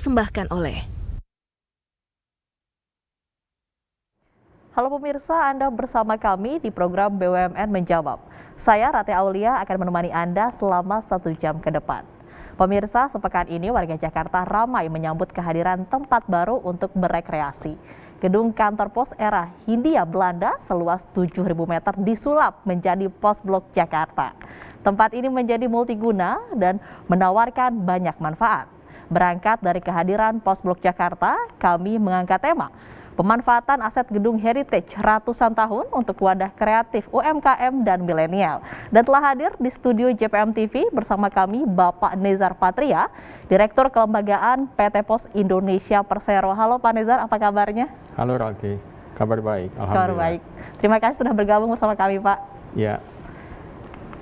dipersembahkan oleh Halo pemirsa, Anda bersama kami di program BUMN Menjawab. Saya Rati Aulia akan menemani Anda selama 1 jam ke depan. Pemirsa, sepekan ini warga Jakarta ramai menyambut kehadiran tempat baru untuk berekreasi. Gedung kantor pos era Hindia Belanda seluas 7.000 meter disulap menjadi Pos Blok Jakarta. Tempat ini menjadi multiguna dan menawarkan banyak manfaat. Berangkat dari kehadiran Pos Blok Jakarta, kami mengangkat tema pemanfaatan aset gedung heritage ratusan tahun untuk wadah kreatif UMKM dan milenial. Dan telah hadir di studio JPM TV bersama kami Bapak Nezar Patria, Direktur Kelembagaan PT Pos Indonesia Persero. Halo Pak Nezar, apa kabarnya? Halo Rati, kabar baik, alhamdulillah. Kabar baik. Terima kasih sudah bergabung bersama kami Pak. Ya.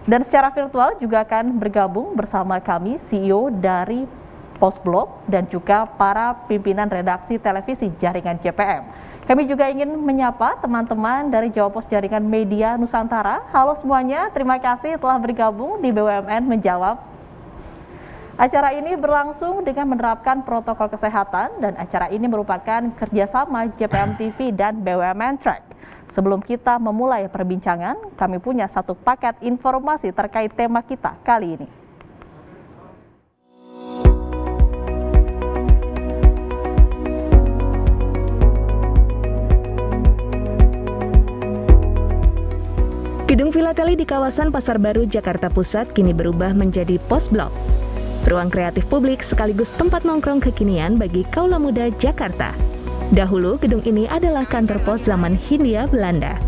Dan secara virtual juga akan bergabung bersama kami CEO dari Pos Blok dan juga para pimpinan redaksi televisi jaringan JPM. Kami juga ingin menyapa teman-teman dari Jawa Pos Jaringan Media Nusantara. Halo semuanya, terima kasih telah bergabung di BUMN Menjawab. Acara ini berlangsung dengan menerapkan protokol kesehatan dan acara ini merupakan kerjasama JPM TV dan BUMN Track. Sebelum kita memulai perbincangan, kami punya satu paket informasi terkait tema kita kali ini. Gedung Filateli di kawasan Pasar Baru, Jakarta Pusat kini berubah menjadi Pos Blok. Ruang kreatif publik sekaligus tempat nongkrong kekinian bagi kaula muda Jakarta. Dahulu gedung ini adalah kantor pos zaman Hindia Belanda.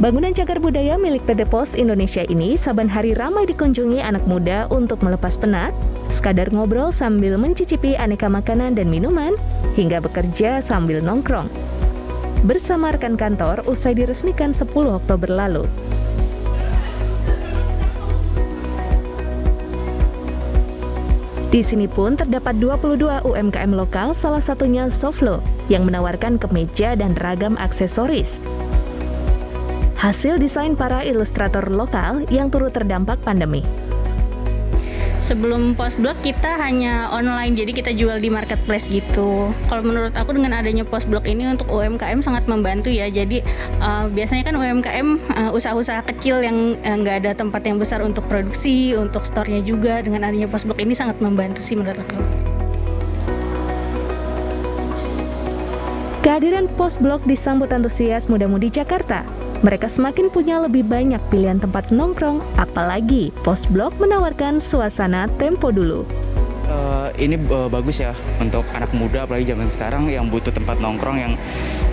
Bangunan cagar budaya milik PT Pos Indonesia ini saban hari ramai dikunjungi anak muda untuk melepas penat, sekadar ngobrol sambil mencicipi aneka makanan dan minuman, hingga bekerja sambil nongkrong. Bersama rekan kantor usai diresmikan 10 Oktober lalu. Di sini pun terdapat 22 UMKM lokal, salah satunya Soflo, yang menawarkan kemeja dan ragam aksesoris. Hasil desain para ilustrator lokal yang turut terdampak pandemi. Sebelum Pos Blok kita hanya online, jadi kita jual di marketplace gitu. Kalau menurut aku dengan adanya Pos Blok ini untuk UMKM sangat membantu ya. Jadi biasanya kan UMKM usaha-usaha kecil yang nggak ada tempat yang besar untuk produksi, untuk store-nya juga. Dengan adanya Pos Blok ini sangat membantu sih menurut aku. Kehadiran Pos Blok disambut antusias muda-mudi Jakarta. Mereka semakin punya lebih banyak pilihan tempat nongkrong, apalagi Pos Blok menawarkan suasana tempo dulu. Ini bagus ya untuk anak muda apalagi zaman sekarang yang butuh tempat nongkrong yang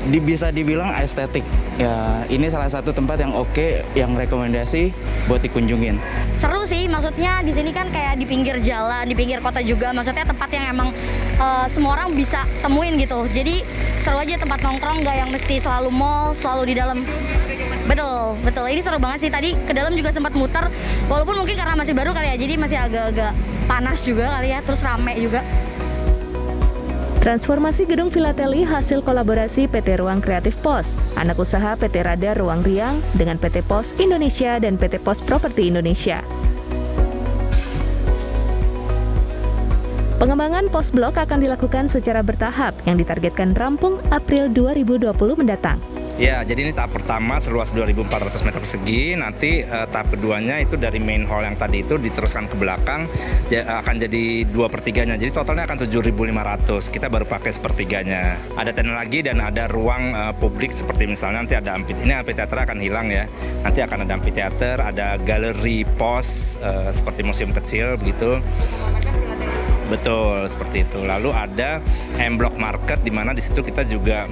bisa dibilang estetik. Ya, ini salah satu tempat yang oke, yang rekomendasi buat dikunjungin. Seru sih, maksudnya di sini kan kayak di pinggir jalan, di pinggir kota juga. Maksudnya tempat yang emang semua orang bisa temuin gitu. Jadi seru aja tempat nongkrong, nggak yang mesti selalu mall, selalu di dalam. Betul. Ini seru banget sih. Tadi ke dalam juga sempat muter, walaupun mungkin karena masih baru kali ya, jadi masih agak-agak panas juga kali ya, terus rame juga. Transformasi Gedung Filateli hasil kolaborasi PT Ruang Kreatif Pos, anak usaha PT Radar Ruang Riang dengan PT Pos Indonesia dan PT Pos Properti Indonesia. Pengembangan Pos Blok akan dilakukan secara bertahap yang ditargetkan rampung April 2020 mendatang. Ya, jadi ini tahap pertama seluas 2.400 meter persegi. Nanti tahap keduanya itu dari main hall yang tadi itu diteruskan ke belakang, akan jadi 2/3-nya. Jadi totalnya akan 7.500. Kita baru pakai sepertiganya. Ada tenan lagi dan ada ruang publik seperti misalnya nanti ada amphitheater akan hilang ya. Nanti akan ada amphitheater, ada galeri pos seperti museum kecil begitu. Betul, seperti itu. Lalu ada M-Block Market di mana di situ kita juga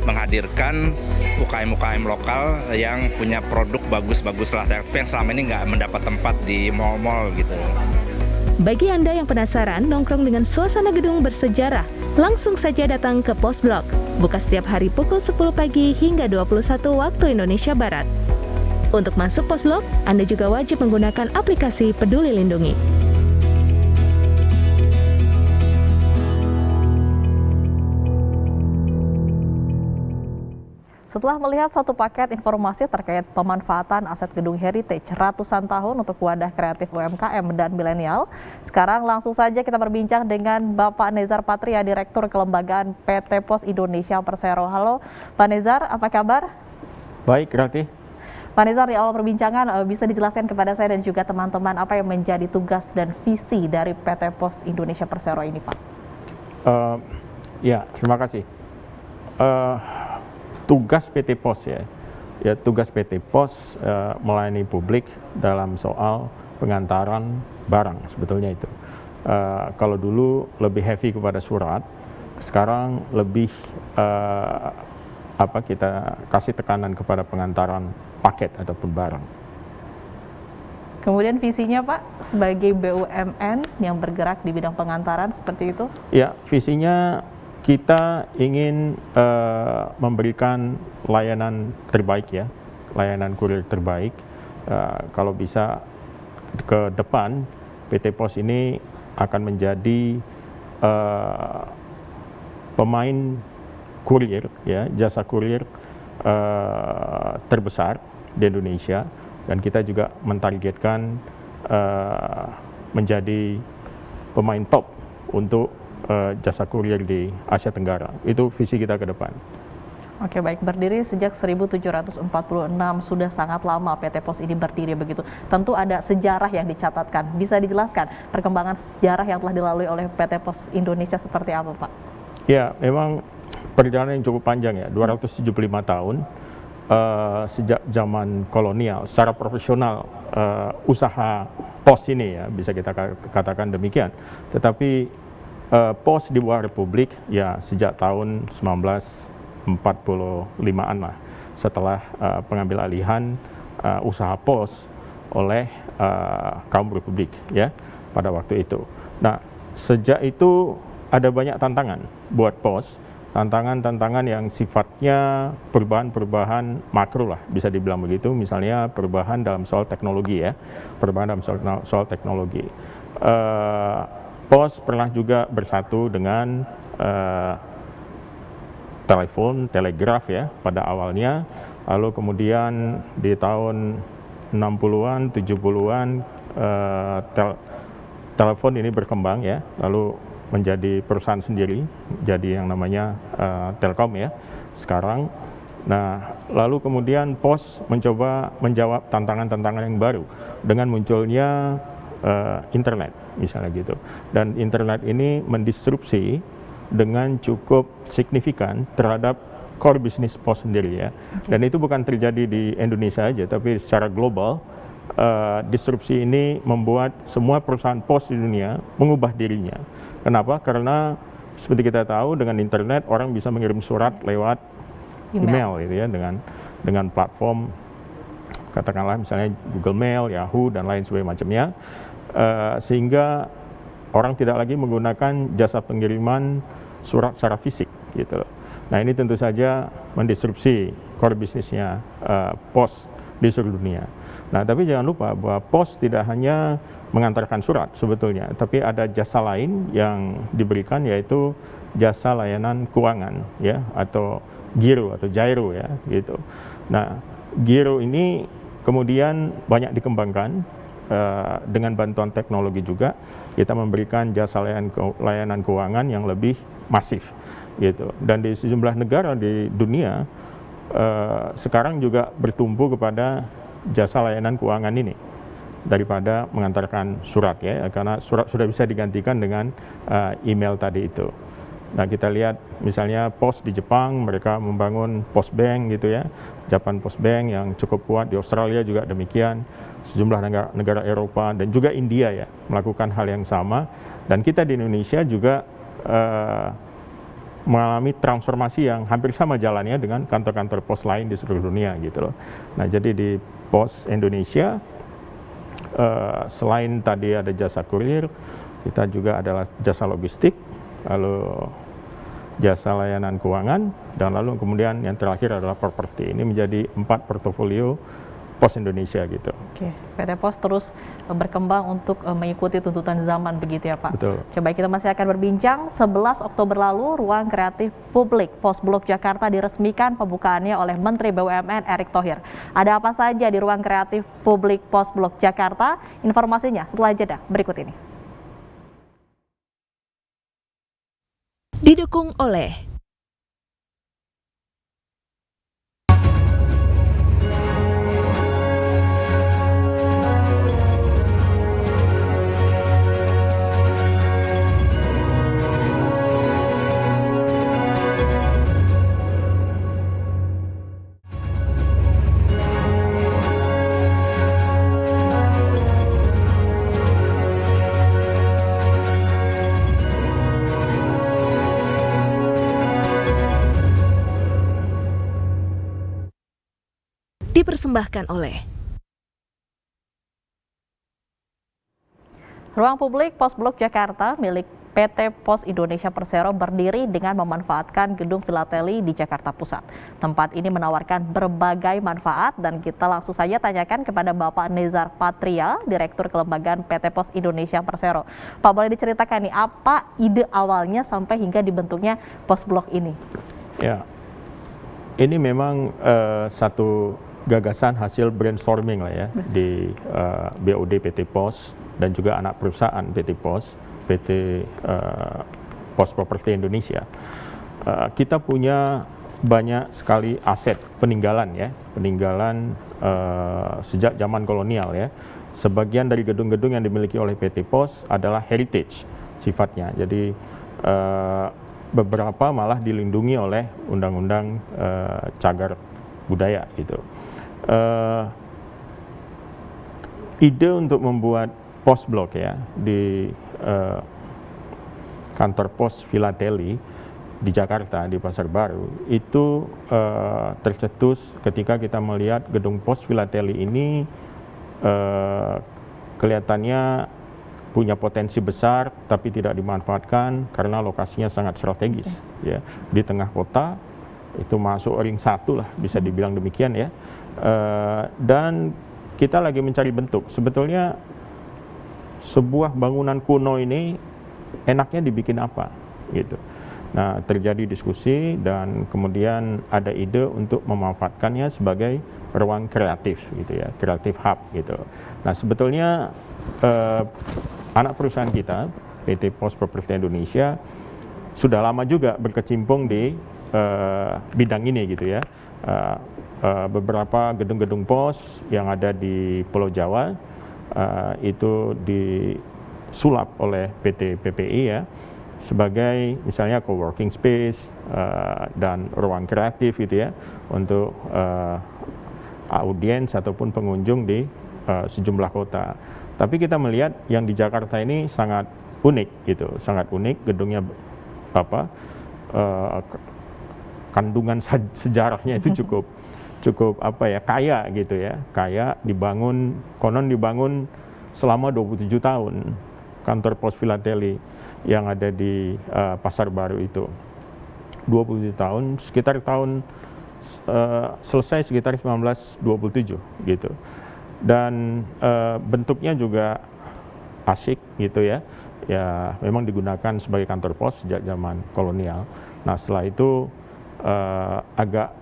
menghadirkan UKM-UKM lokal yang punya produk bagus-bagus lah, tapi yang selama ini nggak mendapat tempat di mall-mall gitu. Bagi Anda yang penasaran nongkrong dengan suasana gedung bersejarah, langsung saja datang ke Pos Blok. Buka setiap hari pukul 10 pagi hingga 21 waktu Indonesia Barat. Untuk masuk Pos Blok, Anda juga wajib menggunakan aplikasi Peduli Lindungi. Setelah melihat satu paket informasi terkait pemanfaatan aset gedung heritage ratusan tahun untuk wadah kreatif UMKM dan milenial, sekarang langsung saja kita berbincang dengan Bapak Nezar Patria, Direktur Kelembagaan PT Pos Indonesia Persero. Halo Pak Nezar, apa kabar? Baik, Rati. Pak Nezar, di awal perbincangan bisa dijelaskan kepada saya dan juga teman-teman apa yang menjadi tugas dan visi dari PT Pos Indonesia Persero ini, Pak? Ya, terima kasih. Tugas PT Pos ya tugas PT Pos melayani publik dalam soal pengantaran barang, sebetulnya itu. Kalau dulu lebih heavy kepada surat, sekarang lebih kita kasih tekanan kepada pengantaran paket ataupun barang. Kemudian visinya Pak, sebagai BUMN yang bergerak di bidang pengantaran seperti itu? Ya, visinya kita ingin memberikan layanan terbaik ya, layanan kurir terbaik. Kalau bisa ke depan, PT Pos ini akan menjadi pemain kurir ya, jasa kurir terbesar di Indonesia, dan kita juga mentargetkan menjadi pemain top untuk jasa kurir di Asia Tenggara. Itu visi kita ke depan. Oke, baik. Berdiri sejak 1746, sudah sangat lama PT Pos ini berdiri begitu. Tentu ada sejarah yang dicatatkan. Bisa dijelaskan perkembangan sejarah yang telah dilalui oleh PT Pos Indonesia seperti apa, Pak? Ya, memang perjalanan yang cukup panjang ya, 275 tahun sejak zaman kolonial. Secara profesional usaha pos ini ya, bisa kita katakan demikian. Tetapi pos di bawah Republik ya sejak tahun 1945-an lah, setelah pengambil alihan usaha pos oleh kaum Republik ya pada waktu itu. Nah, sejak itu ada banyak tantangan buat pos, tantangan-tantangan yang sifatnya perubahan-perubahan makro lah, bisa dibilang begitu. Misalnya perubahan dalam soal teknologi ya, perubahan dalam soal teknologi. Pos pernah juga bersatu dengan telepon, telegraf ya pada awalnya, lalu kemudian di tahun 60-an, 70-an telepon ini berkembang ya, lalu menjadi perusahaan sendiri, jadi yang namanya Telkom ya sekarang. Nah, lalu kemudian Pos mencoba menjawab tantangan-tantangan yang baru dengan munculnya internet misalnya gitu, dan internet ini mendisrupsi dengan cukup signifikan terhadap core bisnis Pos sendiri ya. Dan itu bukan terjadi di Indonesia aja, tapi secara global disrupsi ini membuat semua perusahaan pos di dunia mengubah dirinya. Kenapa? Karena seperti kita tahu dengan internet orang bisa mengirim surat lewat email gitu ya, dengan platform katakanlah misalnya Google Mail, Yahoo dan lain sebagainya, sehingga orang tidak lagi menggunakan jasa pengiriman surat secara fisik gitu. Nah, ini tentu saja mendisrupsi core bisnisnya pos di seluruh dunia. Nah, tapi jangan lupa bahwa pos tidak hanya mengantarkan surat sebetulnya, tapi ada jasa lain yang diberikan, yaitu jasa layanan keuangan ya, atau giro atau gyro ya gitu. Nah, giro ini kemudian banyak dikembangkan dengan bantuan teknologi juga. Kita memberikan jasa layanan keuangan yang lebih masif gitu. Dan di sejumlah negara di dunia sekarang juga bertumbuh kepada jasa layanan keuangan ini daripada mengantarkan surat ya, karena surat sudah bisa digantikan dengan email tadi itu. Nah, kita lihat misalnya Pos di Jepang, mereka membangun Pos Bank gitu ya, Japan Post Bank yang cukup kuat. Di Australia juga demikian, sejumlah negara Eropa dan juga India ya melakukan hal yang sama. Dan kita di Indonesia juga mengalami transformasi yang hampir sama jalannya dengan kantor-kantor pos lain di seluruh dunia gitu loh. Nah, jadi di Pos Indonesia selain tadi ada jasa kurir, kita juga adalah jasa logistik, lalu jasa layanan keuangan, dan lalu kemudian yang terakhir adalah properti. Ini menjadi 4 portofolio Pos Indonesia gitu. Oke, PT Pos terus berkembang untuk mengikuti tuntutan zaman begitu ya Pak? Betul. Coba kita masih akan berbincang. 11 Oktober lalu, Ruang Kreatif Publik Pos Blok Jakarta diresmikan pembukaannya oleh Menteri BUMN Erick Thohir. Ada apa saja di Ruang Kreatif Publik Pos Blok Jakarta? Informasinya setelah jeda berikut ini. Didukung oleh dipersembahkan oleh Ruang Publik Pos Blok Jakarta milik PT Pos Indonesia Persero berdiri dengan memanfaatkan gedung filateli di Jakarta Pusat. Tempat ini menawarkan berbagai manfaat dan kita langsung saja tanyakan kepada Bapak Nezar Patria, Direktur Kelembagaan PT Pos Indonesia Persero. Pak, boleh diceritakan nih apa ide awalnya sampai hingga dibentuknya Pos Blok ini? Ya, ini memang satu gagasan hasil brainstorming lah ya di BOD PT Pos dan juga anak perusahaan PT Pos, PT Pos Properti Indonesia. Kita punya banyak sekali aset peninggalan ya, peninggalan sejak zaman kolonial ya. Sebagian dari gedung-gedung yang dimiliki oleh PT Pos adalah heritage sifatnya. Jadi beberapa malah dilindungi oleh Undang-Undang Cagar Budaya gitu. Ide untuk membuat pos blok ya di kantor pos filateli di Jakarta di Pasar Baru itu tercetus ketika kita melihat gedung pos filateli ini kelihatannya punya potensi besar tapi tidak dimanfaatkan karena lokasinya sangat strategis ya di tengah kota, itu masuk ring 1 lah bisa dibilang demikian ya. Dan kita lagi mencari bentuk. Sebetulnya sebuah bangunan kuno ini enaknya dibikin apa gitu. Nah, terjadi diskusi dan kemudian ada ide untuk memanfaatkannya sebagai ruang kreatif gitu ya, kreatif hub gitu. Nah, sebetulnya anak perusahaan kita PT Pos Properti Indonesia sudah lama juga berkecimpung di bidang ini gitu ya. Beberapa gedung-gedung pos yang ada di Pulau Jawa itu disulap oleh PT PPI ya sebagai misalnya co-working space dan ruang kreatif gitu ya untuk audiens ataupun pengunjung di sejumlah kota. Tapi kita melihat yang di Jakarta ini sangat unik gitu, sangat unik gedungnya kandungan sejarahnya itu cukup kaya gitu ya, kaya, konon dibangun selama 27 tahun kantor pos filateli yang ada di Pasar Baru itu 27 tahun, sekitar tahun selesai sekitar 1927 gitu, dan bentuknya juga asik gitu ya, ya memang digunakan sebagai kantor pos sejak zaman kolonial. Nah setelah itu agak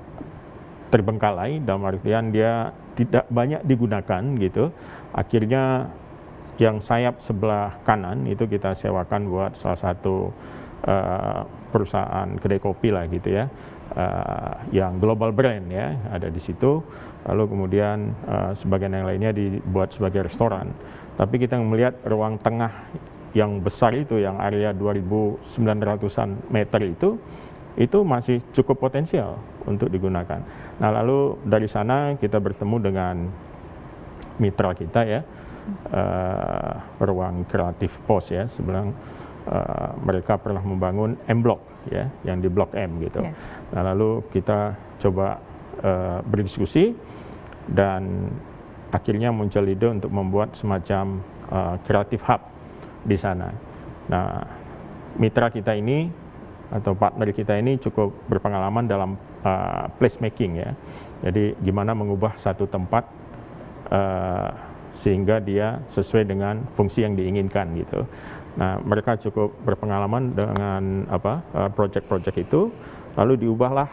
terbengkalai dalam artian dia tidak banyak digunakan gitu. Akhirnya yang sayap sebelah kanan itu kita sewakan buat salah satu perusahaan kedai kopi lah gitu ya, yang global brand ya ada di situ. Lalu kemudian sebagian yang lainnya dibuat sebagai restoran. Tapi kita melihat ruang tengah yang besar itu, yang area 2.900-an meter itu masih cukup potensial untuk digunakan. Nah lalu dari sana kita bertemu dengan mitra kita ya, ruang kreatif pos ya, sebenarnya mereka pernah membangun M Block ya, yang di Blok M gitu. Yeah. Nah lalu kita coba berdiskusi dan akhirnya muncul ide untuk membuat semacam kreatif hub di sana. Nah mitra kita ini atau partner kita ini cukup berpengalaman dalam placemaking ya. Jadi gimana mengubah satu tempat sehingga dia sesuai dengan fungsi yang diinginkan gitu. Nah, mereka cukup berpengalaman dengan project-project itu, lalu diubahlah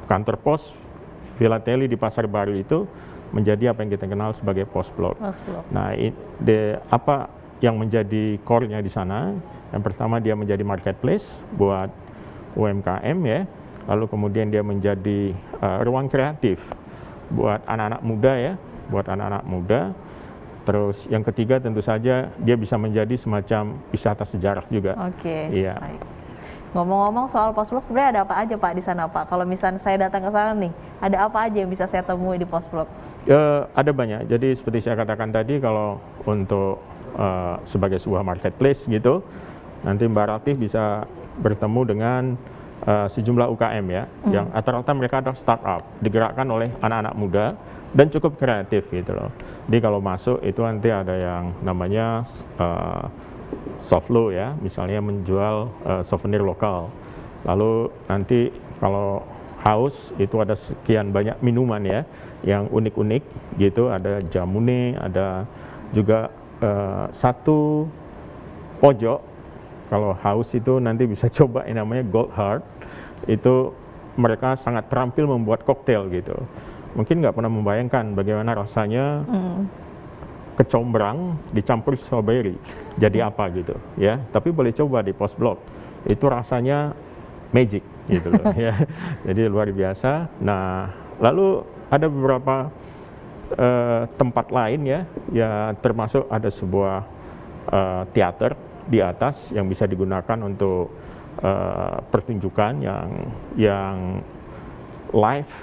kantor pos Filateli di Pasar Baru itu menjadi apa yang kita kenal sebagai pos blok. Nah, apa yang menjadi core-nya di sana? Yang pertama dia menjadi marketplace buat UMKM ya, lalu kemudian dia menjadi ruang kreatif buat anak-anak muda ya, Terus yang ketiga tentu saja dia bisa menjadi semacam wisata sejarah juga. Oke. Iya. Baik. Ngomong-ngomong soal pos blok, sebenarnya ada apa aja Pak di sana Pak? Kalau misalnya saya datang ke sana nih, ada apa aja yang bisa saya temui di pos blok? Ada banyak. Jadi seperti saya katakan tadi, kalau untuk sebagai sebuah marketplace gitu, nanti Mbak Ratih bisa bertemu dengan sejumlah UKM ya, yang rata-rata mereka adalah startup, digerakkan oleh anak-anak muda dan cukup kreatif gitu loh. Jadi kalau masuk itu nanti ada yang namanya Softlo ya, misalnya menjual souvenir lokal. Lalu nanti kalau haus itu ada sekian banyak minuman ya, yang unik-unik gitu, ada jamune, ada juga satu pojok kalau haus itu nanti bisa coba yang namanya Gold Heart. Itu mereka sangat terampil membuat koktail gitu. Mungkin nggak pernah membayangkan bagaimana rasanya kecombrang dicampur strawberry jadi apa gitu ya. Tapi boleh coba di pos blok, itu rasanya magic gitu loh ya. Jadi luar biasa. Nah, lalu ada beberapa tempat lain ya termasuk ada sebuah teater di atas yang bisa digunakan untuk pertunjukan yang live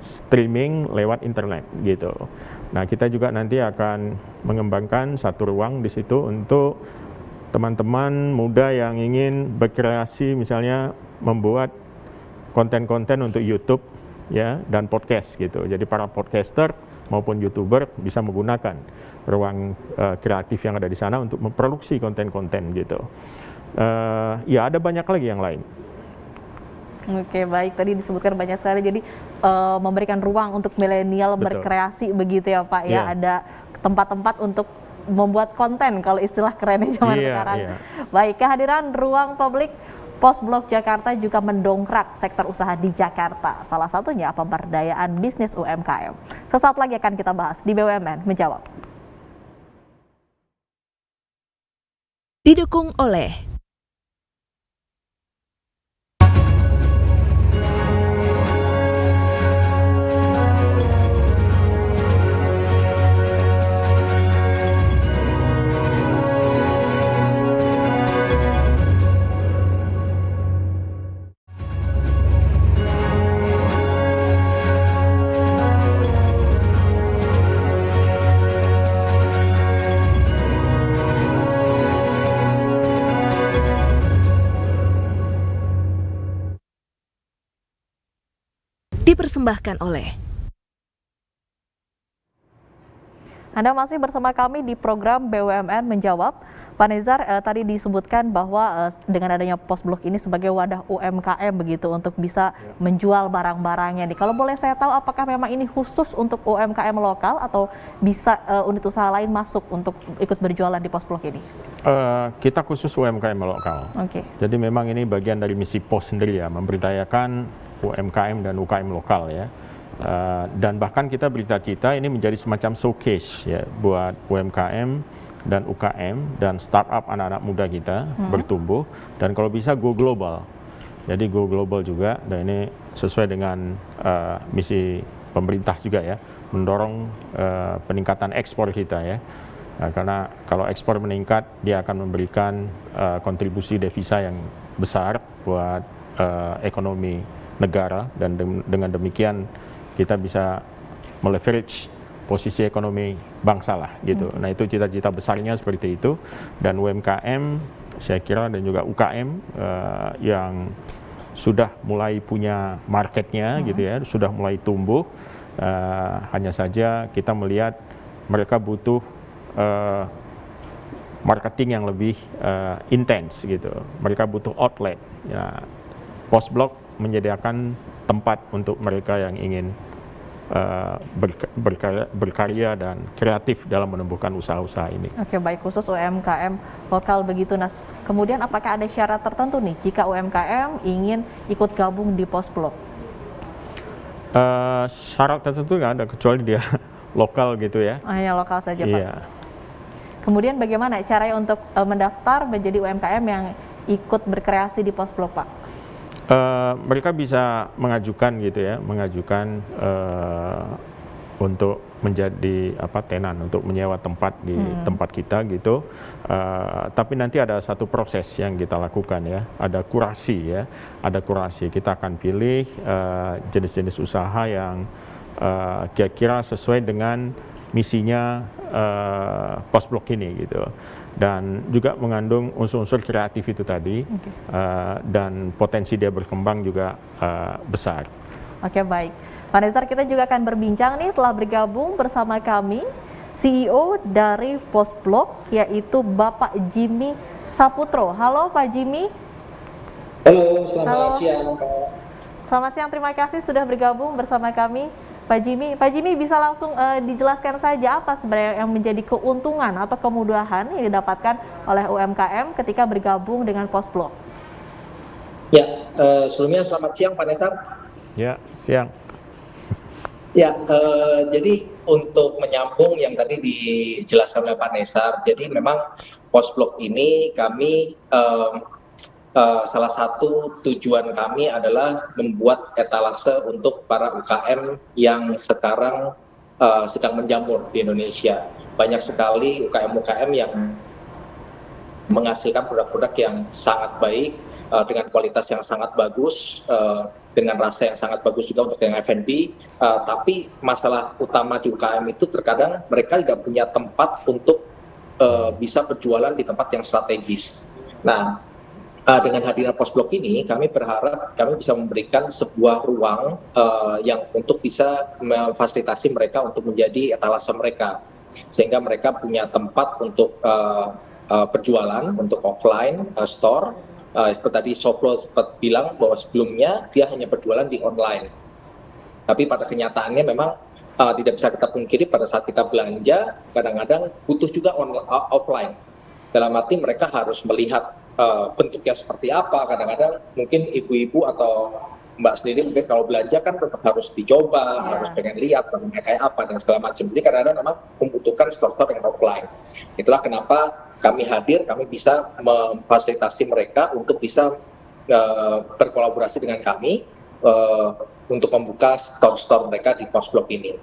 streaming lewat internet gitu. Nah, kita juga nanti akan mengembangkan satu ruang di situ untuk teman-teman muda yang ingin berkreasi, misalnya membuat konten-konten untuk YouTube ya dan podcast gitu. Jadi para podcaster maupun YouTuber bisa menggunakan ruang kreatif yang ada di sana untuk memproduksi konten-konten gitu. Ya ada banyak lagi yang lain. Oke, baik. Tadi disebutkan banyak sekali. Jadi memberikan ruang untuk milenial berkreasi begitu ya Pak ya. Ada tempat-tempat untuk membuat konten kalau istilah kerennya zaman sekarang. Baik, kehadiran ruang publik Pos Blok Jakarta juga mendongkrak sektor usaha di Jakarta. Salah satunya pemberdayaan bisnis UMKM. Sesaat lagi akan kita bahas di BUMN Menjawab. Didukung oleh dipersembahkan oleh Anda masih bersama kami di program BUMN Menjawab. Pak Nezar, tadi disebutkan bahwa dengan adanya pos blok ini sebagai wadah UMKM begitu untuk bisa menjual barang-barangnya. Kalau boleh saya tahu, apakah memang ini khusus untuk UMKM lokal atau bisa unit usaha lain masuk untuk ikut berjualan di pos blok ini? Kita khusus UMKM lokal. Jadi memang ini bagian dari misi pos sendiri ya, memberdayakan UMKM dan UKM lokal ya. Dan bahkan kita bercita-cita ini menjadi semacam showcase ya buat UMKM dan UKM dan startup anak-anak muda kita bertumbuh, dan kalau bisa go global. Jadi go global juga, dan ini sesuai dengan misi pemerintah juga ya, mendorong peningkatan ekspor kita ya. Karena kalau ekspor meningkat, dia akan memberikan kontribusi devisa yang besar buat ekonomi negara, dan dengan demikian kita bisa meleverage posisi ekonomi bangsa lah gitu. Nah, itu cita-cita besarnya seperti itu, dan UMKM saya kira dan juga UKM yang sudah mulai punya marketnya gitu ya, sudah mulai tumbuh, hanya saja kita melihat mereka butuh marketing yang lebih intens gitu. Mereka butuh outlet. Ya, Pos Blok menyediakan tempat untuk mereka yang ingin berkarya dan kreatif dalam menumbuhkan usaha-usaha ini. Oke, baik, khusus UMKM lokal begitu. Nah, kemudian apakah ada syarat tertentu nih jika UMKM ingin ikut gabung di Postblok? Syarat tertentu nggak ada kecuali dia lokal gitu ya. Hanya lokal saja, Pak. Iya. Kemudian bagaimana caranya untuk mendaftar menjadi UMKM yang ikut berkreasi di Postblok, Pak? Mereka bisa mengajukan gitu ya, untuk menjadi tenan, untuk menyewa tempat di tempat kita gitu. Tapi nanti ada satu proses yang kita lakukan ya, ada kurasi ya, kita akan pilih jenis-jenis usaha yang kira-kira sesuai dengan misinya Postblok ini gitu, dan juga mengandung unsur-unsur kreatif itu tadi, dan potensi dia berkembang juga besar. Oke, baik. Pak Nezar, kita juga akan berbincang nih, telah bergabung bersama kami CEO dari Postblok, yaitu Bapak Jimmy Saputro. Halo Pak Jimmy. Halo, selamat siang Pak. Selamat siang, terima kasih sudah bergabung bersama kami Pak Jimmy. Pak Jimmy, bisa langsung dijelaskan saja apa sebenarnya yang menjadi keuntungan atau kemudahan yang didapatkan oleh UMKM ketika bergabung dengan Postblok? Ya, sebelumnya selamat siang Pak Nesar. Ya, siang. Ya, jadi untuk menyambung yang tadi dijelaskan oleh Pak Nesar, jadi memang Postblok ini kami salah satu tujuan kami adalah membuat etalase untuk para UKM yang sekarang sedang menjamur di Indonesia. Banyak sekali UKM-UKM yang menghasilkan produk-produk yang sangat baik, dengan kualitas yang sangat bagus, dengan rasa yang sangat bagus juga untuk yang F&B, tapi masalah utama di UKM itu terkadang mereka tidak punya tempat untuk bisa berjualan di tempat yang strategis. Nah, dengan hadirnya Postblok ini, kami berharap kami bisa memberikan sebuah ruang yang untuk bisa memfasilitasi mereka untuk menjadi etalase mereka, sehingga mereka punya tempat untuk berjualan, untuk offline store. Seperti tadi Soflo sempat bilang bahwa sebelumnya dia hanya berjualan di online, tapi pada kenyataannya memang tidak bisa kita pungkiri pada saat kita belanja kadang-kadang butuh juga offline. Dalam arti mereka harus melihat bentuknya seperti apa. Kadang-kadang mungkin ibu-ibu atau Mbak sendiri mungkin kalau belanja kan tetap harus dicoba, harus pengen lihat bentuknya kayak apa dan segala macam. Jadi kadang-kadang memang membutuhkan store-store yang offline. Itulah kenapa kami hadir, kami bisa memfasilitasi mereka untuk bisa berkolaborasi dengan kami untuk membuka store-store mereka di Postblok ini.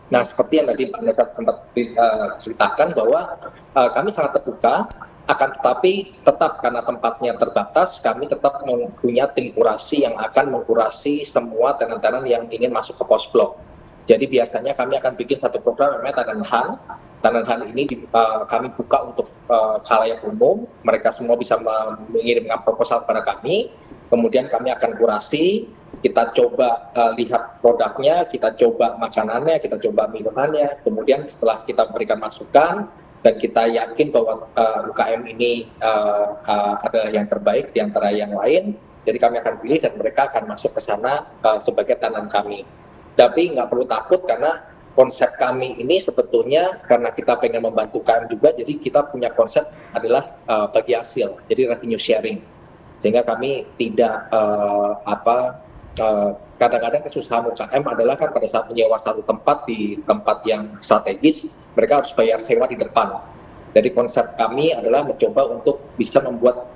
Nah, seperti yang tadi Pak Nesar sempat ceritakan bahwa kami sangat terbuka, akan tetapi tetap karena tempatnya terbatas, kami tetap mempunyai tim kurasi yang akan mengkurasi semua tenan-tenan yang ingin masuk ke Postblok. Jadi biasanya kami akan bikin satu program namanya Tenan Han. Tenan Han ini kami buka untuk khalayak umum, mereka semua bisa mengirimkan proposal kepada kami, kemudian kami akan kurasi, kita coba lihat produknya, kita coba makanannya, kita coba minumannya, kemudian setelah kita berikan masukan, dan kita yakin bahwa UKM ini adalah yang terbaik di antara yang lain, jadi kami akan pilih dan mereka akan masuk ke sana sebagai tenan kami. Tapi nggak perlu takut karena konsep kami ini sebetulnya karena kita pengen membantu UKM juga, jadi kita punya konsep adalah bagi hasil, jadi revenue sharing. Sehingga kami tidak kadang-kadang kesusahan UKM adalah kan pada saat menyewa satu tempat di tempat yang strategis, mereka harus bayar sewa di depan. Jadi konsep kami adalah mencoba untuk bisa membuat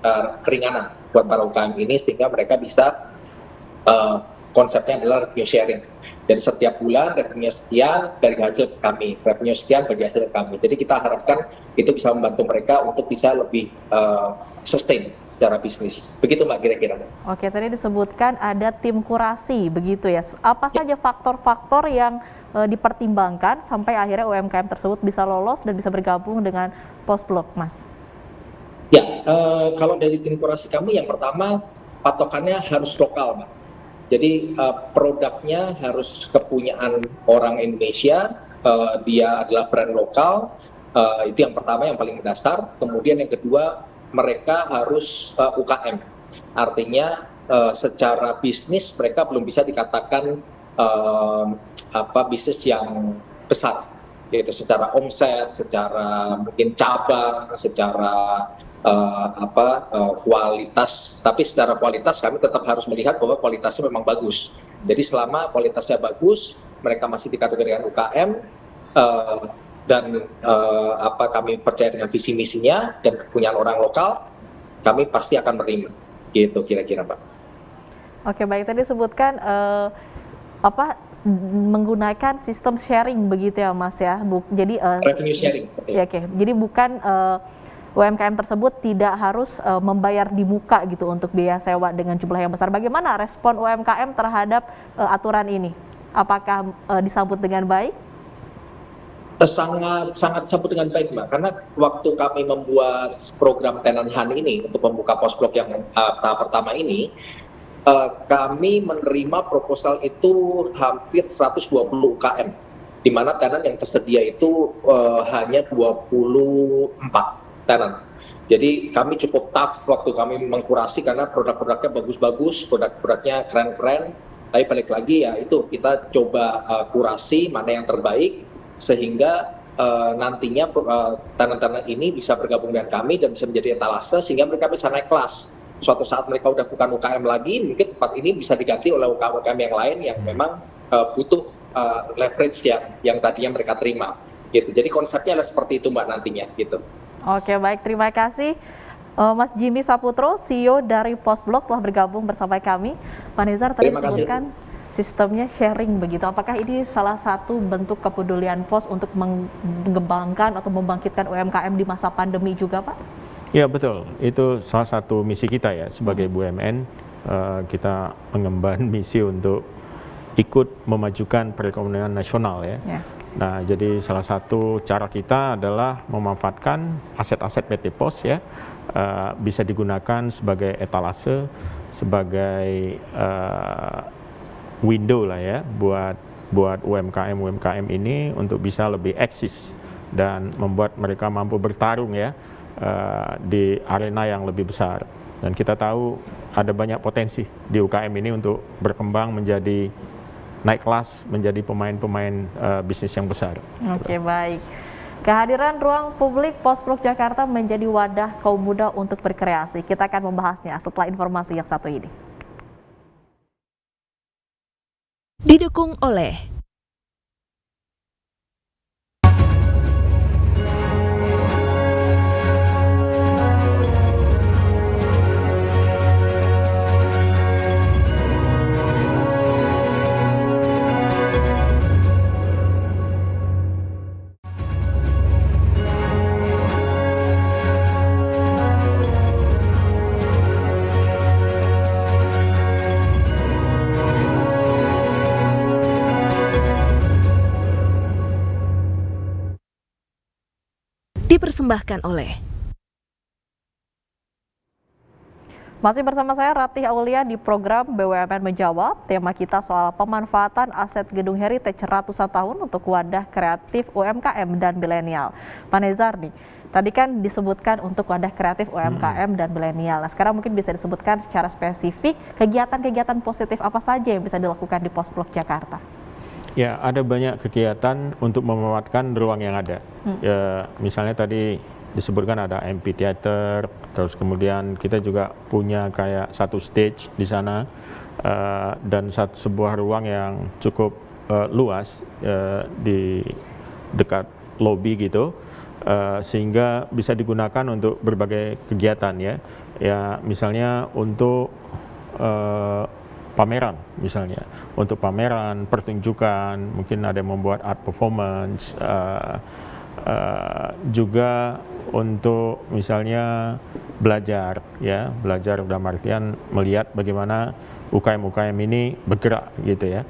keringanan buat para UKM ini sehingga mereka bisa konsepnya adalah revenue sharing. Jadi setiap bulan revenue sekian dari hasil kami, revenue sekian bagi hasil kami. Jadi kita harapkan itu bisa membantu mereka untuk bisa lebih sustain secara bisnis. Begitu Mbak kira-kira. Oke, tadi disebutkan ada tim kurasi begitu ya. Apa saja faktor-faktor yang dipertimbangkan sampai akhirnya UMKM tersebut bisa lolos dan bisa bergabung dengan Postblok, Mas? Ya, kalau dari tim kurasi kami yang pertama patokannya harus lokal, Mbak. Jadi produknya harus kepunyaan orang Indonesia, dia adalah brand lokal, itu yang pertama yang paling mendasar. Kemudian yang kedua, mereka harus UKM, artinya secara bisnis mereka belum bisa dikatakan bisnis yang besar, yaitu secara omset, secara mungkin cabang, secara kualitas. Tapi secara kualitas kami tetap harus melihat bahwa kualitasnya memang bagus. Jadi selama kualitasnya bagus, mereka masih dikategorikan UKM, dan kami percaya dengan visi misinya dan kepunyaan orang lokal, kami pasti akan menerima. Gitu kira-kira, Pak. Oke, baik, tadi sebutkan menggunakan sistem sharing begitu ya Mas ya. Jadi revenue sharing. Ya, oke. Jadi bukan UMKM tersebut tidak harus membayar di muka gitu untuk biaya sewa dengan jumlah yang besar. Bagaimana respon UMKM terhadap aturan ini? Apakah disambut dengan baik? Sangat sambut dengan baik, Mbak. Karena waktu kami membuat program Tenan Han ini untuk membuka pos blok yang tahap pertama ini, kami menerima proposal itu hampir 120 UKM, di mana tenan yang tersedia itu hanya 24 tenan. Jadi kami cukup tough waktu kami mengkurasi karena produk-produknya bagus-bagus, produk-produknya keren-keren. Tapi balik lagi ya itu kita coba kurasi mana yang terbaik sehingga nantinya tenan-tenan ini bisa bergabung dengan kami dan bisa menjadi etalase sehingga mereka bisa naik kelas. Suatu saat mereka udah bukan UKM lagi, mungkin tempat ini bisa diganti oleh UKM yang lain yang memang butuh leverage yang tadinya mereka terima. Gitu. Jadi konsepnya adalah seperti itu, Mbak, nantinya. Gitu. Oke, baik, terima kasih. Mas Jimmy Saputro, CEO dari Postblok telah bergabung bersama kami. Pak Nizar tadi disebutkan sistemnya sharing begitu. Apakah ini salah satu bentuk kepedulian Pos untuk mengembangkan atau membangkitkan UMKM di masa pandemi juga, Pak? Ya betul, itu salah satu misi kita ya sebagai BUMN. Kita mengemban misi untuk ikut memajukan perekonomian nasional ya. Nah, jadi salah satu cara kita adalah memanfaatkan aset-aset PT Pos ya, bisa digunakan sebagai etalase, sebagai window lah ya buat UMKM ini untuk bisa lebih eksis dan membuat mereka mampu bertarung ya di arena yang lebih besar. Dan kita tahu ada banyak potensi di UKM ini untuk berkembang menjadi naik kelas, menjadi pemain-pemain bisnis yang besar. Oke, baik. Kehadiran ruang publik Postblok Jakarta menjadi wadah kaum muda untuk berkreasi. Kita akan membahasnya setelah informasi yang satu ini. Didukung oleh dipersembahkan oleh Masih bersama saya Ratih Aulia di program BUMN Menjawab. Tema kita soal pemanfaatan aset gedung heritage ratusan tahun untuk wadah kreatif UMKM dan milenial. Pak Nezar nih, tadi kan disebutkan untuk wadah kreatif UMKM dan milenial. Nah, sekarang mungkin bisa disebutkan secara spesifik kegiatan-kegiatan positif apa saja yang bisa dilakukan di Postblok Jakarta? Ya, ada banyak kegiatan untuk memanfaatkan ruang yang ada. Ya, misalnya tadi disebutkan ada amphitheater, terus kemudian kita juga punya kayak satu stage di sana dan sebuah ruang yang cukup luas di dekat lobby gitu, sehingga bisa digunakan untuk berbagai kegiatan ya. Ya, misalnya untuk pameran misalnya, untuk pameran, pertunjukan, mungkin ada yang membuat art performance, juga untuk misalnya belajar ya, belajar dalam artian melihat bagaimana UKM ini bergerak gitu ya,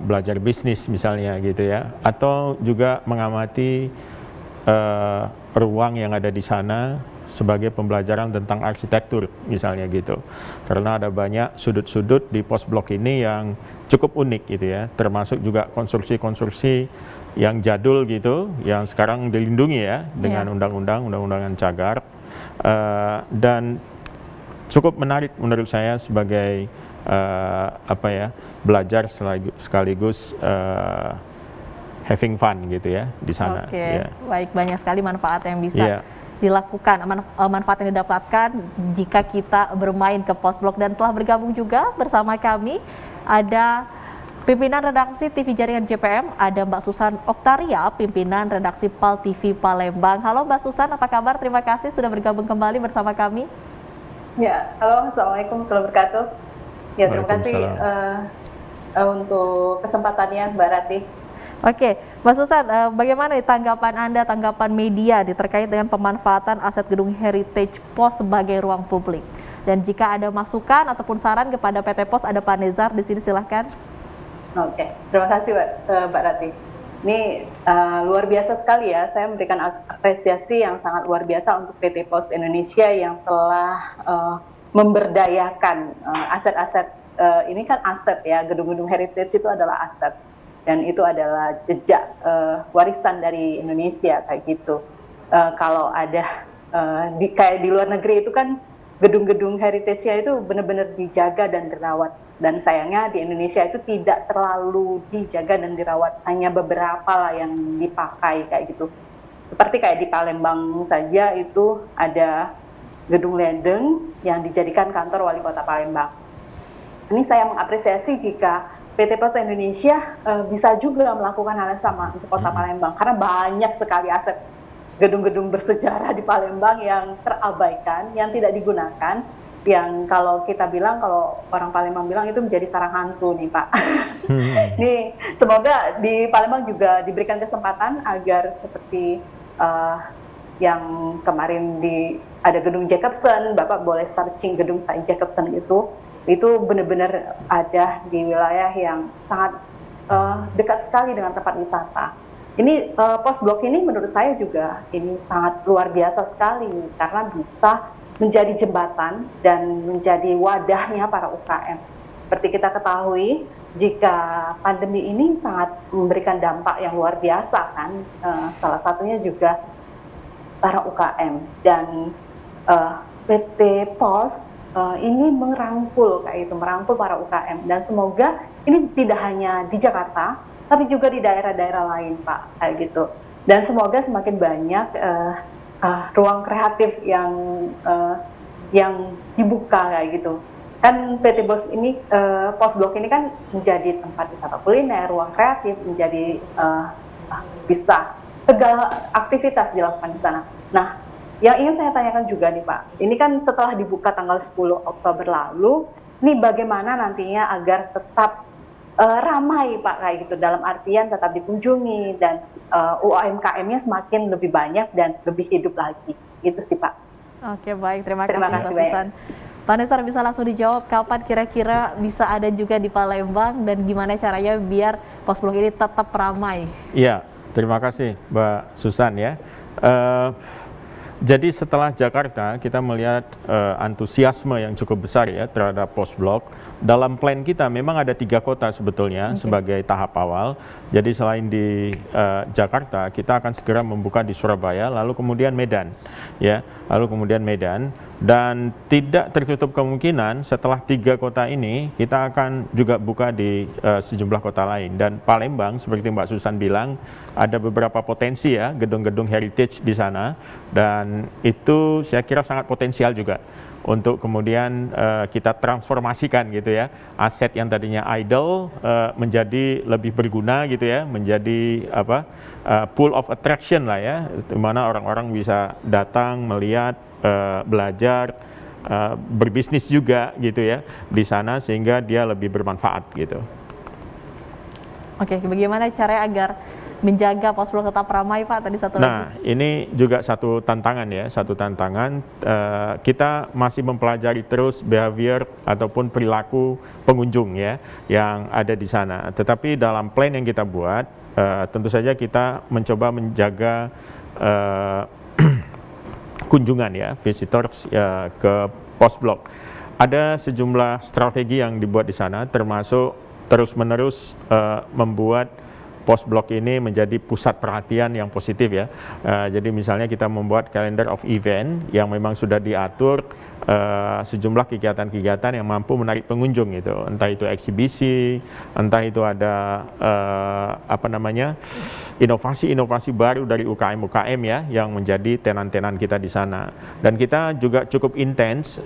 belajar bisnis misalnya gitu ya, atau juga mengamati ruang yang ada di sana sebagai pembelajaran tentang arsitektur misalnya gitu. Karena ada banyak sudut-sudut di Postblok ini yang cukup unik gitu ya, termasuk juga konstruksi-konstruksi yang jadul gitu, yang sekarang dilindungi ya dengan undang-undangan cagar, dan cukup menarik menurut saya sebagai belajar sekaligus having fun gitu ya di sana. Oke, baik, banyak sekali manfaat yang bisa dilakukan, manfaat yang didapatkan jika kita bermain ke Postblok. Dan telah bergabung juga bersama kami ada pimpinan redaksi TV Jaringan JPM, ada Mbak Susan Oktaria, pimpinan redaksi PAL TV Palembang. Halo Mbak Susan, apa kabar? Terima kasih sudah bergabung kembali bersama kami. Ya, halo, assalamualaikum warahmatullahi wabarakatuh. Ya, terima kasih untuk kesempatannya Mbak Rati. Oke, Mbak Susan, bagaimana tanggapan Anda, tanggapan media terkait dengan pemanfaatan aset gedung Heritage Pos sebagai ruang publik? Dan jika ada masukan ataupun saran kepada PT Pos, ada Pak Nezar di sini, silahkan. Oke, terima kasih Mbak Rati. Ini luar biasa sekali ya, saya memberikan apresiasi yang sangat luar biasa untuk PT Pos Indonesia yang telah memberdayakan aset-aset, ini kan aset ya, gedung-gedung heritage itu adalah aset. Dan itu adalah jejak warisan dari Indonesia kayak gitu. Kalau ada kayak di luar negeri itu kan gedung-gedung heritage-nya itu benar-benar dijaga dan dirawat. Dan sayangnya di Indonesia itu tidak terlalu dijaga dan dirawat, hanya beberapa lah yang dipakai kayak gitu. Seperti kayak di Palembang saja itu ada gedung ledeng yang dijadikan kantor wali kota Palembang. Ini saya mengapresiasi jika PT Pos Indonesia bisa juga melakukan hal yang sama untuk kota Palembang, karena banyak sekali aset gedung-gedung bersejarah di Palembang yang terabaikan, yang tidak digunakan, yang kalau kita bilang, kalau orang Palembang bilang itu menjadi sarang hantu nih Pak. Nih, semoga di Palembang juga diberikan kesempatan agar seperti yang kemarin ada gedung Jacobson, Bapak boleh searching gedung Jacobson itu benar-benar ada di wilayah yang sangat dekat sekali dengan tempat wisata. Ini Postblok ini menurut saya juga ini sangat luar biasa sekali karena bisa menjadi jembatan dan menjadi wadahnya para UKM. Seperti kita ketahui, jika pandemi ini sangat memberikan dampak yang luar biasa kan, salah satunya juga para UKM dan PT Pos ini merangkul para UKM, dan semoga ini tidak hanya di Jakarta tapi juga di daerah-daerah lain Pak kayak gitu, dan semoga semakin banyak ruang kreatif yang dibuka kayak gitu kan. PT Postblok ini kan menjadi tempat wisata kuliner, ruang kreatif, menjadi bisa segala aktivitas dilakukan di sana. Nah, yang ingin saya tanyakan juga nih Pak, ini kan setelah dibuka tanggal 10 Oktober lalu, ini bagaimana nantinya agar tetap ramai Pak kayak gitu, dalam artian tetap dikunjungi dan UMKM-nya semakin lebih banyak dan lebih hidup lagi, gitu sih Pak. Oke, baik, terima kasih Mbak Susan. Pak Nezar, bisa langsung dijawab kapan kira-kira bisa ada juga di Palembang dan gimana caranya biar Postblok ini tetap ramai? Iya, terima kasih Mbak Susan ya. Jadi setelah Jakarta kita melihat antusiasme yang cukup besar ya terhadap Postblok. Dalam plan kita memang ada 3 kota sebetulnya sebagai tahap awal. Jadi selain di Jakarta, kita akan segera membuka di Surabaya, lalu kemudian Medan, ya, lalu kemudian Medan. Dan tidak tertutup kemungkinan setelah 3 kota ini kita akan juga buka di sejumlah kota lain. Dan Palembang seperti Mbak Susan bilang ada beberapa potensi ya gedung-gedung heritage di sana, dan itu saya kira sangat potensial juga untuk kemudian kita transformasikan gitu ya, aset yang tadinya idle menjadi lebih berguna gitu ya, menjadi pool of attraction lah ya, di mana orang-orang bisa datang melihat, belajar, berbisnis juga gitu ya di sana, sehingga dia lebih bermanfaat gitu. Oke, bagaimana caranya agar menjaga Postblok tetap ramai Pak? Tadi satu lagi. Nah, ini juga satu tantangan ya, kita masih mempelajari terus behavior ataupun perilaku pengunjung ya yang ada di sana. Tetapi dalam plan yang kita buat, tentu saja kita mencoba menjaga kunjungan ya, visitors ke Postblok. Ada sejumlah strategi yang dibuat di sana, termasuk terus-menerus membuat Postblok ini menjadi pusat perhatian yang positif ya. Jadi misalnya kita membuat calendar of event yang memang sudah diatur sejumlah kegiatan-kegiatan yang mampu menarik pengunjung gitu. Entah itu eksibisi, entah itu ada inovasi-inovasi baru dari UKM-UKM ya yang menjadi tenan-tenan kita di sana. Dan kita juga cukup intens,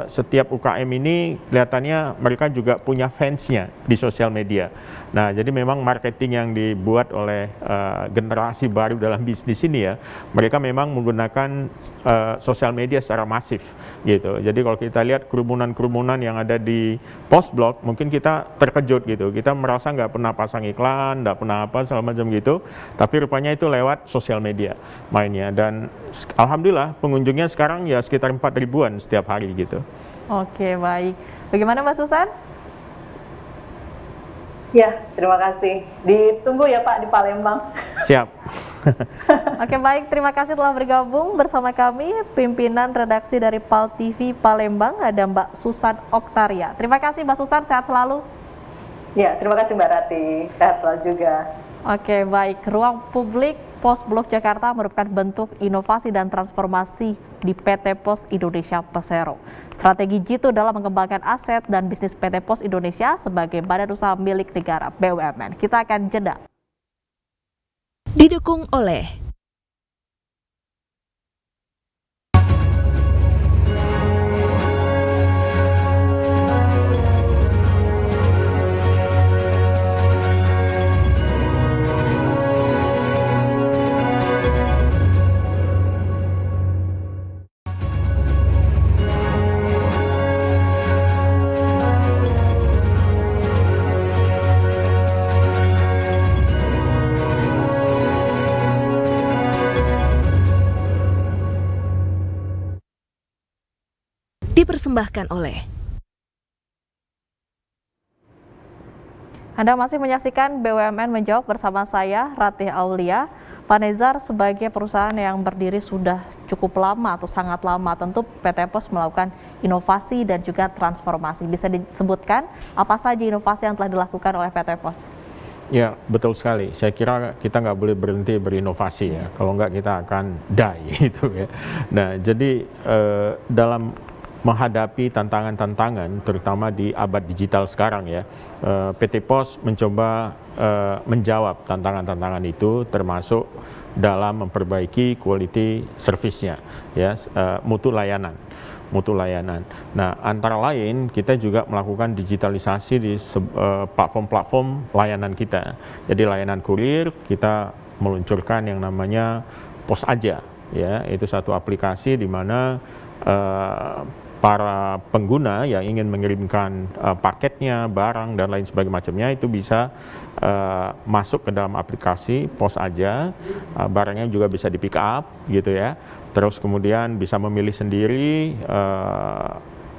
setiap UKM ini kelihatannya mereka juga punya fansnya di sosial media. Nah, jadi memang marketing yang dibuat oleh generasi baru dalam bisnis ini ya, mereka memang menggunakan sosial media secara masif gitu. Jadi kalau kita lihat kerumunan-kerumunan yang ada di Postblok, mungkin kita terkejut gitu. Kita merasa nggak pernah pasang iklan, nggak pernah apa segala macam gitu. Tapi rupanya itu lewat sosial media mainnya. Dan alhamdulillah pengunjungnya sekarang ya sekitar 4.000-an setiap hari gitu. Oke, baik. Bagaimana Mbak Susan? Ya, terima kasih. Ditunggu ya Pak di Palembang. Siap. Oke, baik. Terima kasih telah bergabung bersama kami, pimpinan redaksi dari PAL TV Palembang, ada Mbak Susan Oktaria. Terima kasih Mbak Susan, sehat selalu. Ya, terima kasih Mbak Rati. Sehat selalu juga. Oke, baik. Ruang publik Postblok Jakarta merupakan bentuk inovasi dan transformasi di PT Pos Indonesia Persero. Strategi Jitu dalam mengembangkan aset dan bisnis PT Pos Indonesia sebagai badan usaha milik negara BUMN. Kita akan jeda. Didukung oleh dipersembahkan oleh Anda masih menyaksikan BUMN Menjawab bersama saya, Ratih Aulia. Pak Nezar, sebagai perusahaan yang berdiri sudah cukup lama atau sangat lama, tentu PT Pos melakukan inovasi dan juga transformasi. Bisa disebutkan apa saja inovasi yang telah dilakukan oleh PT Pos? Ya, betul sekali. Saya kira kita nggak boleh berhenti berinovasi ya. Kalau nggak kita akan die gitu ya. Nah, jadi dalam menghadapi tantangan-tantangan, terutama di abad digital sekarang ya, PT Pos mencoba menjawab tantangan-tantangan itu, termasuk dalam memperbaiki quality service-nya, ya, mutu layanan. Nah, antara lain kita juga melakukan digitalisasi di platform-platform layanan kita. Jadi layanan kurir kita meluncurkan yang namanya Pos Aja, ya, itu satu aplikasi di mana para pengguna yang ingin mengirimkan paketnya, barang dan lain sebagainya macamnya itu bisa masuk ke dalam aplikasi Pos Aja, barangnya juga bisa di pick up gitu ya. Terus kemudian bisa memilih sendiri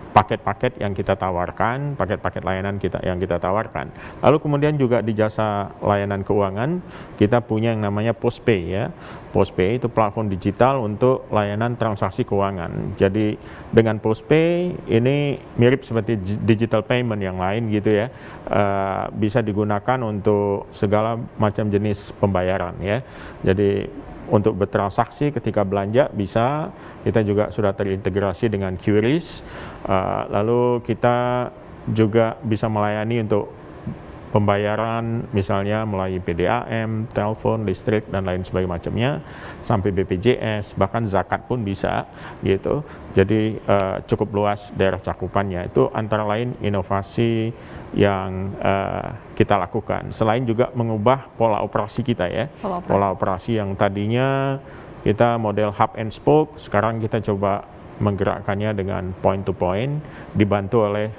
paket-paket yang kita tawarkan, paket-paket layanan yang kita tawarkan. Lalu kemudian juga di jasa layanan keuangan kita punya yang namanya Postpay ya. Postpay itu platform digital untuk layanan transaksi keuangan. Jadi dengan Postpay ini mirip seperti digital payment yang lain gitu ya. Bisa digunakan untuk segala macam jenis pembayaran ya. Jadi untuk bertransaksi ketika belanja bisa, kita juga sudah terintegrasi dengan QRIS, lalu kita juga bisa melayani untuk pembayaran misalnya melalui PDAM, telepon, listrik dan lain sebagainya macamnya, sampai BPJS, bahkan zakat pun bisa gitu. Jadi cukup luas daerah cakupannya. Itu antara lain inovasi yang kita lakukan. Selain juga mengubah pola operasi kita ya. Pola operasi yang tadinya kita model hub and spoke, sekarang kita coba menggerakkannya dengan point to point, dibantu oleh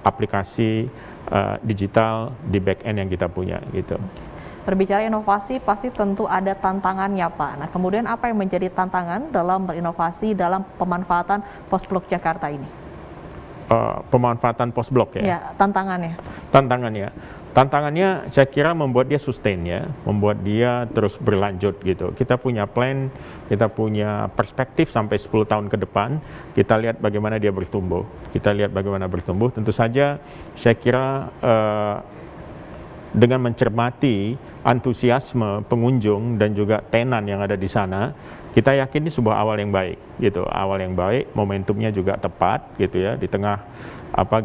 aplikasi digital di back end yang kita punya gitu. Berbicara inovasi pasti tentu ada tantangannya Pak. Nah, kemudian apa yang menjadi tantangan dalam berinovasi dalam pemanfaatan Postblok Jakarta ini? Pemanfaatan Postblok ya? Ya, tantangannya. Tantangannya saya kira membuat dia sustain ya, membuat dia terus berlanjut gitu. Kita punya plan, kita punya perspektif sampai 10 tahun ke depan, kita lihat bagaimana dia bertumbuh. Tentu saja saya kira dengan mencermati antusiasme pengunjung dan juga tenan yang ada di sana, kita yakin ini sebuah awal yang baik gitu, awal yang baik, momentumnya juga tepat gitu ya, di tengah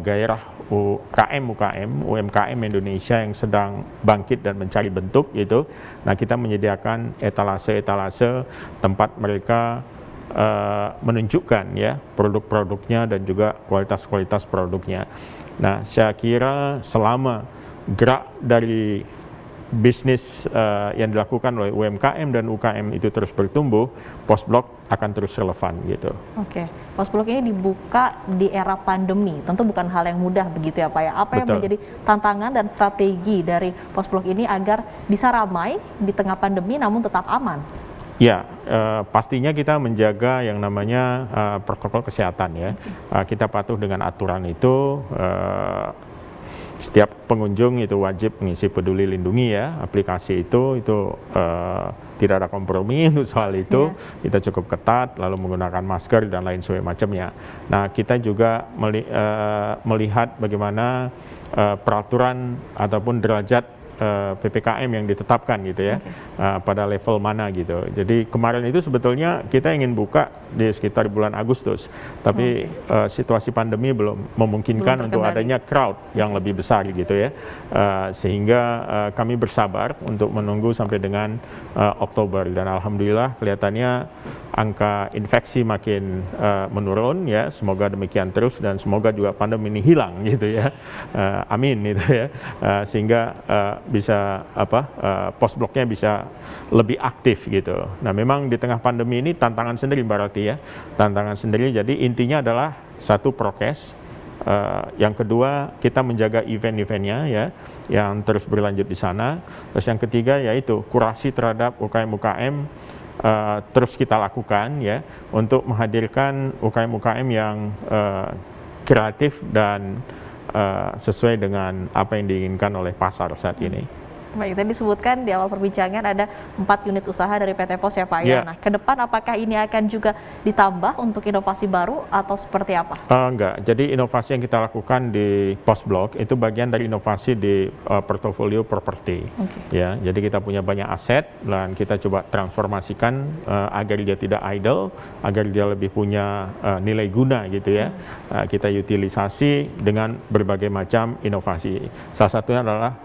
gairah UMKM Indonesia yang sedang bangkit dan mencari bentuk gitu. Nah, kita menyediakan etalase-etalase tempat mereka menunjukkan ya produk-produknya dan juga kualitas-kualitas produknya. Nah, saya kira selama gerak dari bisnis yang dilakukan oleh UMKM dan UKM itu terus bertumbuh, Pos Blok akan terus relevan gitu. Oke, Pos Blok ini dibuka di era pandemi, tentu bukan hal yang mudah begitu ya Pak ya. Apa yang menjadi tantangan dan strategi dari Pos Blok ini agar bisa ramai di tengah pandemi namun tetap aman? Ya, pastinya kita menjaga yang namanya protokol kesehatan ya. Kita patuh dengan aturan itu. Setiap pengunjung itu wajib mengisi Peduli Lindungi ya, aplikasi itu tidak ada kompromi untuk soal itu. Kita cukup ketat, lalu menggunakan masker dan lain sebagainya. Nah, kita juga melihat bagaimana peraturan ataupun derajat PPKM yang ditetapkan gitu ya, pada level mana gitu. Jadi kemarin itu sebetulnya kita ingin buka di sekitar bulan Agustus, tapi situasi pandemi belum memungkinkan untuk adanya crowd yang lebih besar gitu ya, sehingga kami bersabar untuk menunggu sampai dengan Oktober, dan alhamdulillah kelihatannya angka infeksi makin menurun ya, semoga demikian terus dan semoga juga pandemi ini hilang gitu ya, amin gitu ya, sehingga bisa Pos Bloknya bisa lebih aktif gitu. Nah, memang di tengah pandemi ini tantangan sendiri Mbak Rati ya, tantangan sendiri. Jadi intinya adalah satu, prokes, yang kedua kita menjaga event-eventnya ya, yang terus berlanjut di sana. Terus yang ketiga yaitu kurasi terhadap UKM-UKM terus kita lakukan ya, untuk menghadirkan UKM-UKM yang kreatif dan sesuai dengan apa yang diinginkan oleh pasar saat ini. Baik, tadi disebutkan di awal perbincangan ada 4 unit usaha dari PT Pos ya Pak ya. Nah, ke depan apakah ini akan juga ditambah untuk inovasi baru atau seperti apa? Enggak, jadi inovasi yang kita lakukan di Pos Blok itu bagian dari inovasi di portofolio properti. Ya, jadi kita punya banyak aset dan kita coba transformasikan agar dia tidak idle, agar dia lebih punya nilai guna gitu ya. Kita utilisasi dengan berbagai macam inovasi. Salah satunya adalah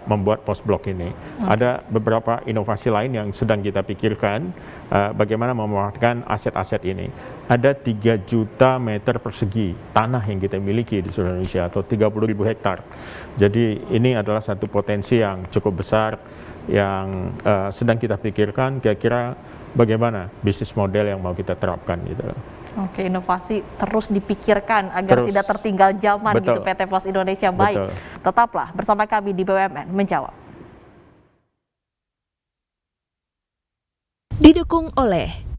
membuat Pos Blok ini. Ada beberapa inovasi lain yang sedang kita pikirkan, bagaimana memanfaatkan aset-aset ini. Ada 3 juta meter persegi tanah yang kita miliki di seluruh Indonesia, atau 30.000 hektar. Jadi ini adalah satu potensi yang cukup besar yang sedang kita pikirkan, kira-kira bagaimana bisnis model yang mau kita terapkan gitu. Oke, inovasi terus dipikirkan agar tidak tertinggal zaman gitu PT Pos Indonesia. Baik, tetaplah bersama kami di BUMN Menjawab. Didukung oleh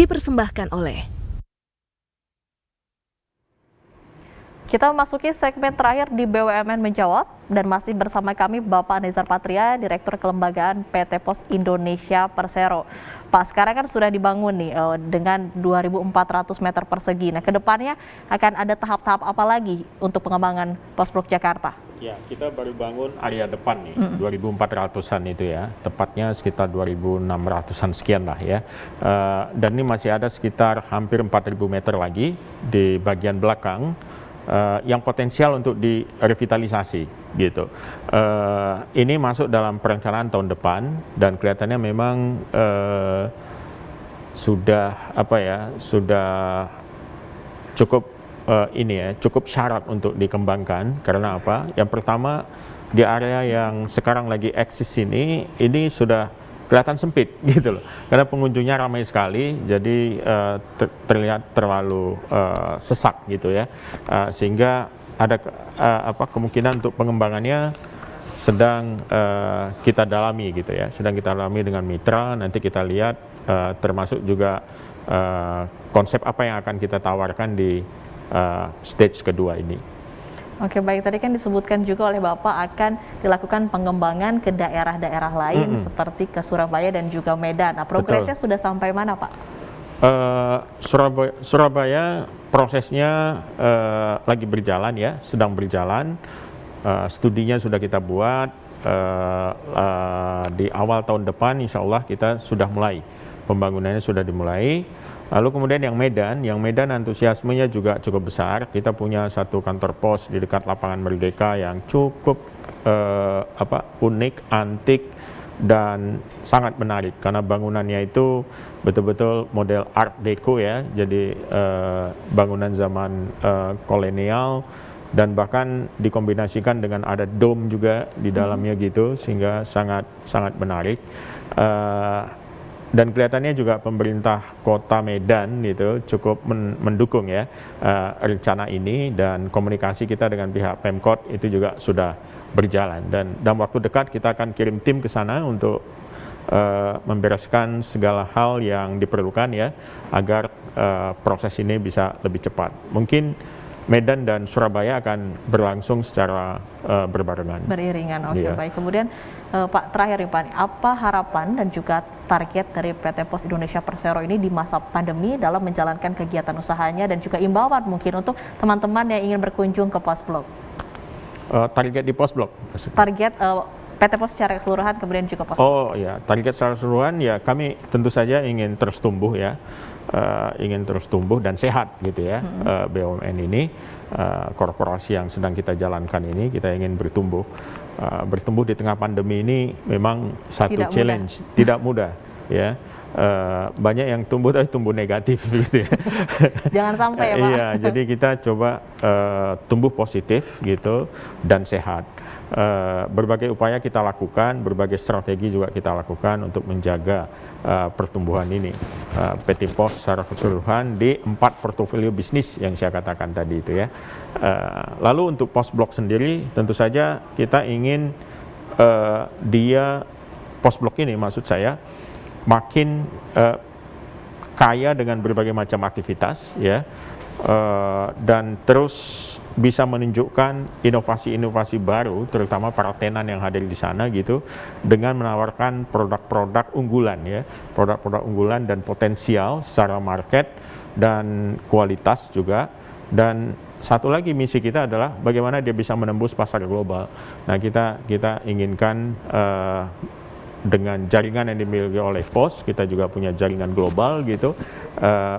dipersembahkan oleh. Kita memasuki segmen terakhir di BUMN Menjawab dan masih bersama kami Bapak Nezar Patria, Direktur Kelembagaan PT Pos Indonesia Persero. Pak, sekarang kan sudah dibangun nih dengan 2.400 meter persegi. Nah, kedepannya akan ada tahap-tahap apa lagi untuk pengembangan Pos Blok Jakarta? Ya, kita baru bangun area depan nih, 2.400-an itu ya, tepatnya sekitar 2.600-an sekian lah ya. Dan ini masih ada sekitar hampir 4.000 meter lagi di bagian belakang yang potensial untuk direvitalisasi gitu. Ini masuk dalam perencanaan tahun depan dan kelihatannya memang sudah cukup cukup syarat untuk dikembangkan. Karena apa? Yang pertama, di area yang sekarang lagi eksis ini sudah kelihatan sempit gitu loh, karena pengunjungnya ramai sekali, jadi terlihat terlalu sesak gitu ya, sehingga ada kemungkinan untuk pengembangannya sedang kita dalami gitu ya, sedang kita dalami dengan mitra. Nanti kita lihat termasuk juga konsep apa yang akan kita tawarkan di stage kedua ini. Oke, baik. Tadi kan disebutkan juga oleh Bapak akan dilakukan pengembangan ke daerah-daerah lain seperti ke Surabaya dan juga Medan. Nah, progresnya sudah sampai mana, Pak? Surabaya prosesnya lagi berjalan ya, sedang berjalan. Studinya sudah kita buat. Di awal tahun depan insya Allah kita sudah mulai, pembangunannya sudah dimulai. Lalu kemudian yang Medan antusiasmenya juga cukup besar. Kita punya satu kantor pos di dekat lapangan Merdeka yang cukup unik, antik, dan sangat menarik karena bangunannya itu betul-betul model Art Deco ya. Jadi bangunan zaman kolonial, dan bahkan dikombinasikan dengan ada dome juga di dalamnya gitu, sehingga sangat menarik. Dan kelihatannya juga pemerintah Kota Medan itu cukup mendukung ya rencana ini, dan komunikasi kita dengan pihak Pemkot itu juga sudah berjalan, dan dalam waktu dekat kita akan kirim tim ke sana untuk membereskan segala hal yang diperlukan ya, agar proses ini bisa lebih cepat. Mungkin Medan dan Surabaya akan berlangsung secara berbarengan. Beriringan, oke, baik. Kemudian Pak, terakhir nih Pak, apa harapan dan juga target dari PT Pos Indonesia Persero ini di masa pandemi dalam menjalankan kegiatan usahanya, dan juga imbauan mungkin untuk teman-teman yang ingin berkunjung ke Pos Blok? Target di Pos Blok? Target PT Pos secara keseluruhan, kemudian juga Pos Blok. Oh ya, target secara keseluruhan ya, kami tentu saja ingin terus tumbuh ya. Ingin terus tumbuh dan sehat gitu ya. BUMN ini, korporasi yang sedang kita jalankan ini, kita ingin bertumbuh. Bertumbuh di tengah pandemi ini memang satu challenge, tidak mudah ya. Banyak yang tumbuh tapi tumbuh negatif gitu ya. Jangan sampai ya Pak. Iya, jadi kita coba tumbuh positif gitu dan sehat. Berbagai upaya kita lakukan, berbagai strategi juga kita lakukan untuk menjaga pertumbuhan ini. PT Pos secara keseluruhan di 4 portofolio bisnis yang saya katakan tadi itu ya. Lalu untuk Pos Blok sendiri, tentu saja kita ingin Pos Blok ini maksud saya makin kaya dengan berbagai macam aktivitas ya, dan terus bisa menunjukkan inovasi-inovasi baru, terutama para tenan yang hadir di sana gitu, dengan menawarkan produk-produk unggulan ya, produk-produk unggulan dan potensial secara market dan kualitas juga. Dan satu lagi misi kita adalah bagaimana dia bisa menembus pasar global. Nah, kita inginkan dengan jaringan yang dimiliki oleh Pos, kita juga punya jaringan global gitu,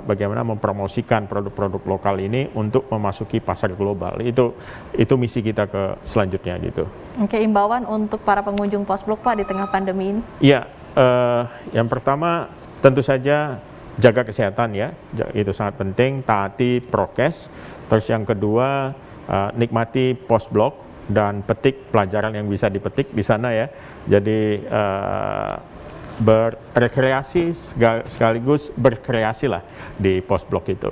bagaimana mempromosikan produk-produk lokal ini untuk memasuki pasar global. Itu misi kita ke selanjutnya gitu. Oke, imbauan untuk para pengunjung Pos Blok Pak di tengah pandemi ini? Iya, yang pertama tentu saja jaga kesehatan ya, itu sangat penting, taati prokes. Terus yang kedua, nikmati Pos Blok dan petik pelajaran yang bisa dipetik di sana ya. Jadi berrekreasi sekaligus berkreasi lah di Pos Blok itu.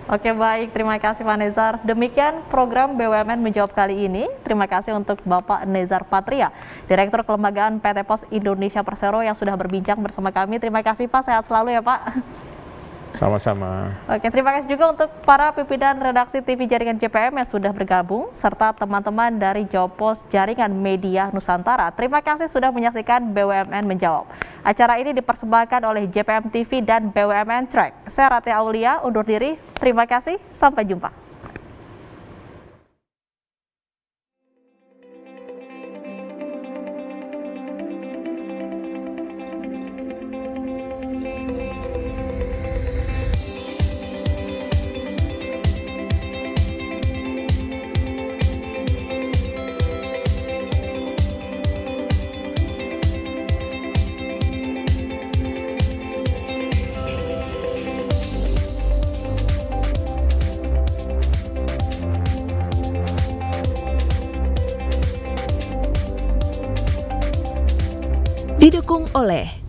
Oke, baik, terima kasih Pak Nezar. Demikian program BUMN Menjawab kali ini. Terima kasih untuk Bapak Nezar Patria, Direktur Kelembagaan PT Pos Indonesia Persero yang sudah berbincang bersama kami. Terima kasih Pak, sehat selalu ya Pak. Sama-sama. Oke, terima kasih juga untuk para pimpinan redaksi TV Jaringan JPM yang sudah bergabung, serta teman-teman dari Jopos Jaringan Media Nusantara. Terima kasih sudah menyaksikan BUMN Menjawab. Acara ini dipersembahkan oleh JPM TV dan BUMN Track. Saya Rati Aulia, undur diri. Terima kasih, sampai jumpa. Didukung oleh